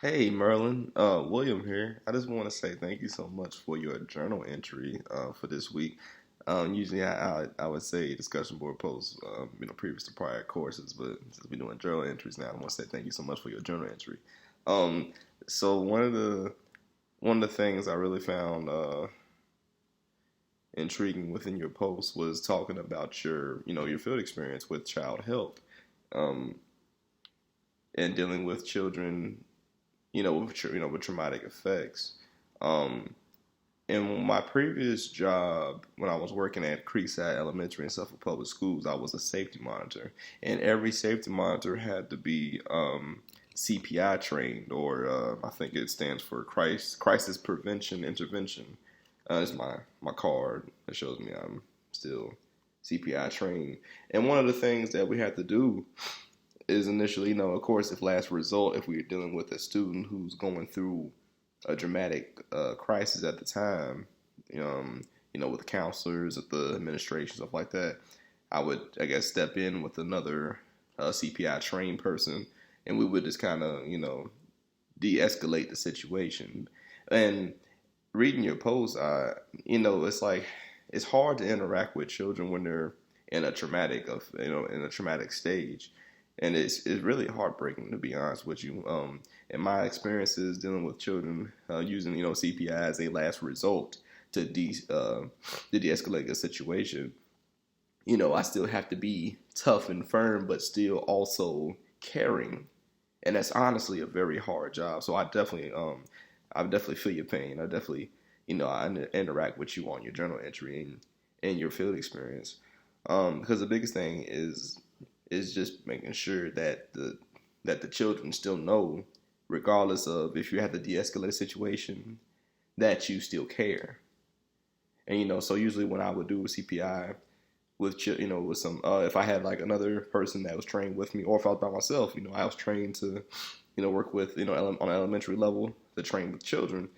Hey Merlyn, William here. I just want to say thank you so much for your journal entry for this week. Usually I would say discussion board posts, previous to prior courses, but since we're doing journal entries now, I want to say thank you so much for your journal entry. Um, so one of the things I really found intriguing within your post was talking about your field experience with child help, um, and dealing with children with traumatic effects. Um, in my previous job, when I was working at Creekside Elementary and Suffolk Public Schools, I was a safety monitor, and every safety monitor had to be CPI trained, or I think it stands for Crisis Prevention Intervention. It's my card that shows me I'm still CPI trained. And one of the things that we had to do is initially, of course, if last resort, if we're dealing with a student who's going through a dramatic crisis at the time, with the counselors, at the administration, stuff like that, I would, I guess, step in with another CPI trained person, and we would just kind of, de-escalate the situation. And reading your post, it's like it's hard to interact with children when they're in a traumatic stage, and it's really heartbreaking, to be honest with you. In my experiences dealing with children using CPI as a last result to de-escalate a situation, I still have to be tough and firm, but still also caring, and that's honestly a very hard job. So I definitely feel your pain. I definitely I interact with you on your journal entry and your field experience, because the biggest thing is just making sure that the children still know, regardless of if you have to de-escalate a situation, that you still care. And so usually when I would do CPI with some if I had like another person that was trained with me, or if I was by myself, I was trained to work with on an elementary level to train with children.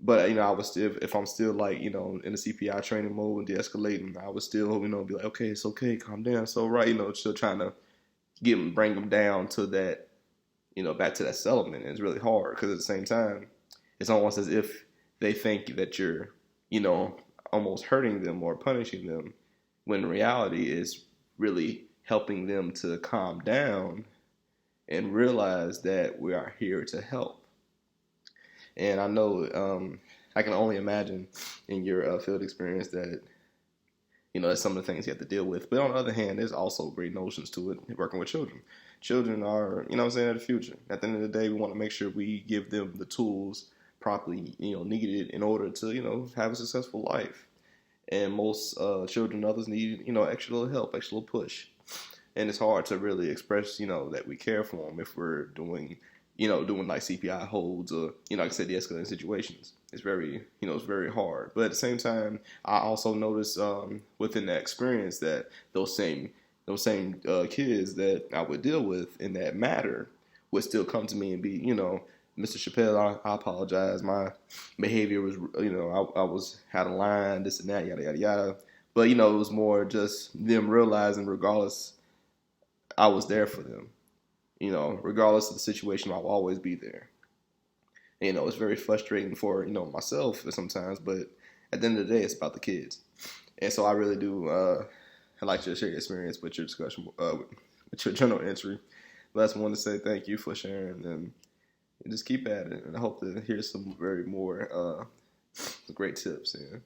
But I was still, if I'm still like in the CPI training mode and de-escalating, I would still be like, okay, it's okay, calm down. So right, still trying to bring them down to that, back to that settlement. And it's really hard because at the same time, it's almost as if they think that you're, almost hurting them or punishing them, when reality is really helping them to calm down and realize that we are here to help. And I know, I can only imagine in your field experience that that's some of the things you have to deal with. But on the other hand, there's also great notions to it working with children. Children are, the future. At the end of the day, we want to make sure we give them the tools properly, needed in order to, have a successful life. And most children and others need, extra little help, extra little push. And it's hard to really express, that we care for them if we're doing like CPI holds, or, like I said, the escalating situations. It's very, it's very hard. But at the same time, I also noticed within that experience that those same kids that I would deal with in that matter would still come to me and be, Mr. Chappelle, I apologize. My behavior was, I was out of line, this and that, yada, yada, yada. But, it was more just them realizing, regardless, I was there for them. Regardless of the situation, I'll always be there. It's very frustrating for, myself sometimes, but at the end of the day, it's about the kids. And so I really do, I'd like to share your experience with your discussion, with your journal entry. But I just want to say thank you for sharing, and just keep at it. And I hope to hear some very more great tips. Yeah.